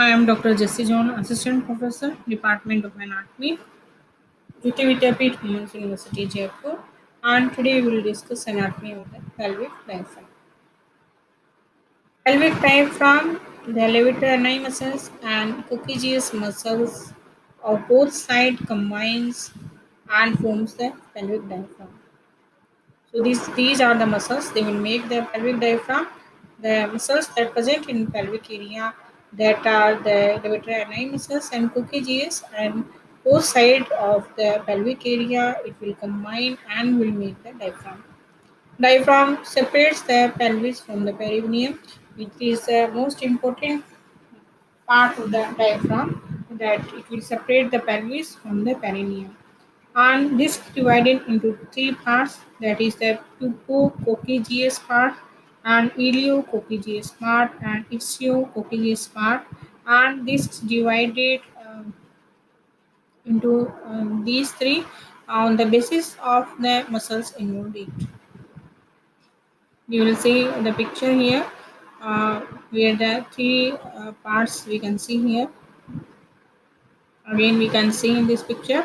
I am Dr. Jessie John, Assistant Professor, Department of Anatomy, Jyoti Vidyapeeth Women's University, Jaipur, and today we will discuss anatomy of the pelvic diaphragm. Pelvic diaphragm, the levator ani muscles and coccygeus muscles of both sides combines and forms the pelvic diaphragm. So these are the muscles. They will make the pelvic diaphragm. The muscles that present in pelvic area that are the levator ani muscles and coccygeus and both sides of the pelvic area it will combine and will make the diaphragm. Diaphragm separates the pelvis from the perineum, which is the most important part of the diaphragm that it will separate the pelvis from the perineum. And this is divided into three parts, that is the pubococcygeus part and iliococcygeus part and ischio-coccygeus part, and this is divided into these three on the basis of the muscles involved in it. You will see the picture here where the three parts we can see here. Again we can see in this picture.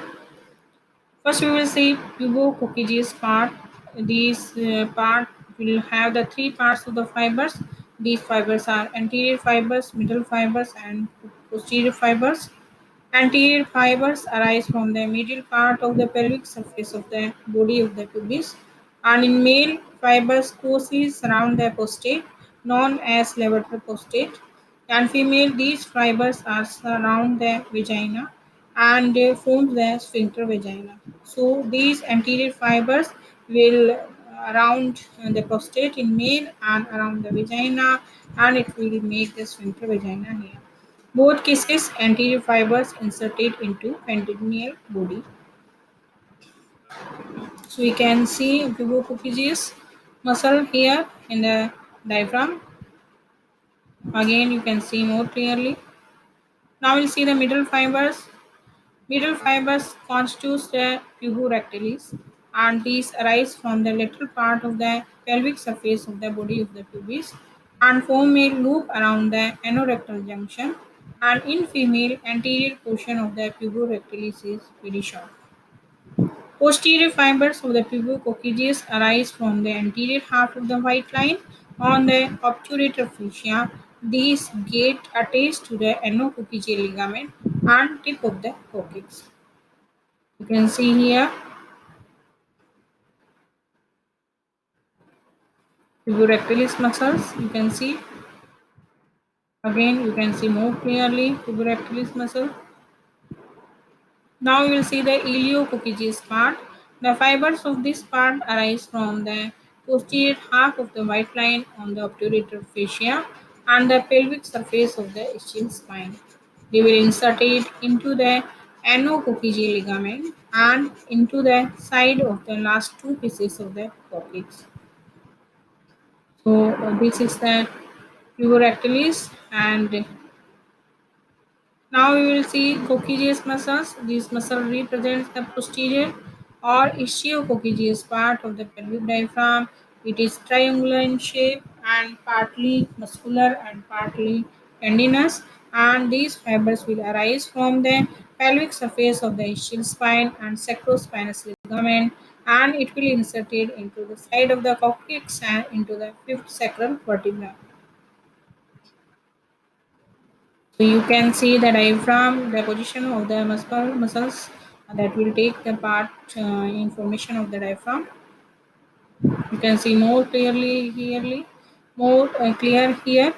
First, we will see pubococcygeus part. These part will have the three parts of the fibers. These fibers are anterior fibers, middle fibers, and posterior fibers. Anterior fibers arise from the medial part of the pelvic surface of the body of the pubis, and in male, fibers closely surround the prostate, known as levator prostate. And female, these fibers are surround the vagina and they form the sphincter vagina. So these anterior fibers will around the prostate in male and around the vagina, and it will make the sphincter vagina here. Both cases anterior fibers inserted into peritoneal body. So we can see pubococcygeus muscle here in the diaphragm. Again you can see more clearly. Now we'll see the middle fibers. Middle fibers constitute the puborectalis, and these arise from the lateral part of the pelvic surface of the body of the pubis and form a loop around the anorectal junction, and in female anterior portion of the puborectalis is very short. Posterior fibers of the pubococcygeus arise from the anterior half of the white line on the obturator fascia. These get attached to the anococcygeal ligament and tip of the coccyx. You can see here puborectalis muscles. You can see again. You can see more clearly puborectalis muscle. Now you will see the iliococcygeus part. The fibers of this part arise from the posterior half of the white line on the obturator fascia and the pelvic surface of the ischial spine. They will insert it into the anococcygeal ligament and into the side of the last two pieces of the coccyx. So this is the puborectalis, and now we will see coccygeus muscles. This muscle represents the posterior or ischio-coccygeus part of the pelvic diaphragm. It is triangular in shape and partly muscular and partly tendinous, and these fibers will arise from the pelvic surface of the ischial spine and sacrospinous ligament, and it will inserted into the side of the coccyx and into the fifth sacral vertebra. So you can see the diaphragm, the position of the muscles that will take the part information of the diaphragm. You can see more clearly, more clear here,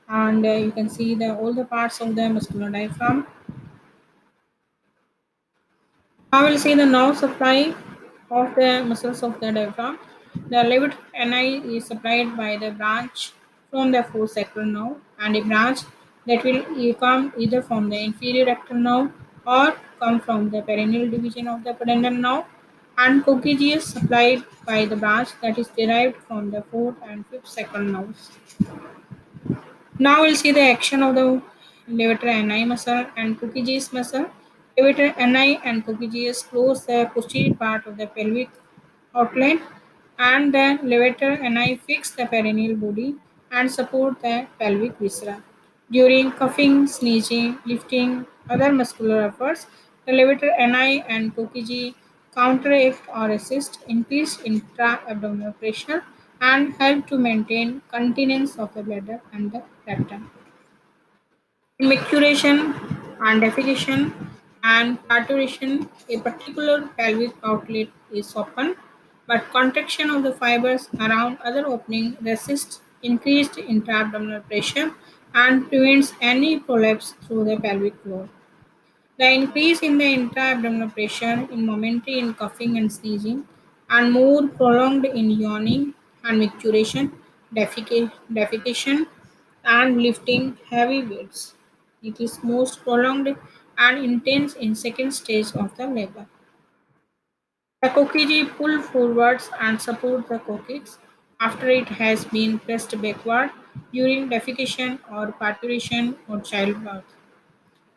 and you can see the all the parts of the muscular diaphragm. Now we'll see the nerve supply of the muscles of the diaphragm. The left ani is supplied by the branch from the fourth sacral nerve, and a branch that will come either from the inferior rectal nerve or come from the perineal division of the pudendal nerve, and coccygeus supplied by the branch that is derived from the fourth and fifth sacral nerves. Now we'll see the action of the levator ani muscle and coccygeus muscle. Levator ani and coccygeus close the posterior part of the pelvic outlet, and the levator ani fix the perineal body and support the pelvic viscera. During coughing, sneezing, lifting, other muscular efforts, the levator ani and kokiji counteract or assist increased intra-abdominal pressure and help to maintain continence of the bladder and the rectum. In micturition and defecation and parturition, a particular pelvic outlet is open, but contraction of the fibers around other opening resists increased intra-abdominal pressure and prevents any prolapse through the pelvic floor. The increase in the intra-abdominal pressure is momentary in coughing and sneezing and more prolonged in yawning and micturition, defecation, and lifting heavy weights. It is most prolonged and intense in second stage of the labor. The kokiji pull forwards and support the coccyx after it has been pressed backward during defecation or parturition or childbirth.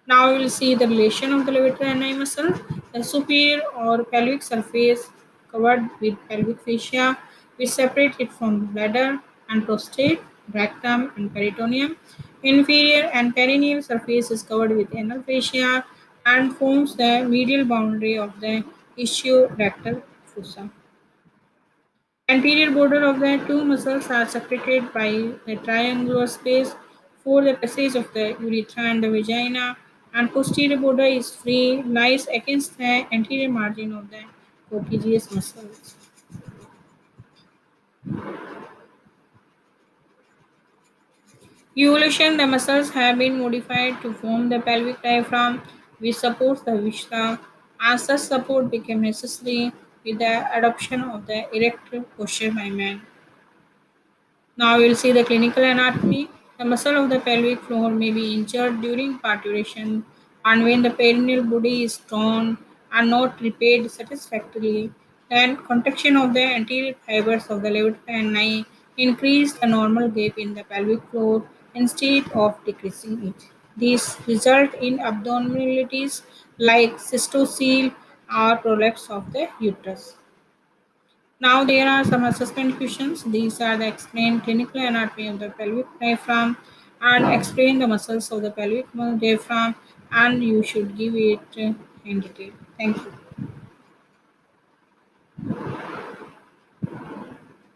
Now we will see the relation of the levator ani muscle. The superior or pelvic surface covered with pelvic fascia, which separate it from the bladder and prostate, rectum, and peritoneum. Inferior and perineal surface is covered with anal fascia and forms the medial boundary of the ischio-rectal fossa. Anterior border of the two muscles are separated by a triangular space for the passage of the urethra and the vagina, and posterior border is free, lies against the anterior margin of the coccygeus muscles. Evolution: the muscles have been modified to form the pelvic diaphragm, which supports the viscera, and such support became necessary with the adoption of the erect posture by man. Now we will see the clinical anatomy. The muscle of the pelvic floor may be injured during parturition and when the perineal body is torn and not repaired satisfactorily, then contraction of the anterior fibers of the levator ani increase the normal gap in the pelvic floor instead of decreasing it. These result in abnormalities like cystocele or prolapse of the uterus. Now there are some assessment questions. These are the explain clinical anatomy of the pelvic diaphragm and explain the muscles of the pelvic diaphragm, and you should give it in detail. Thank you.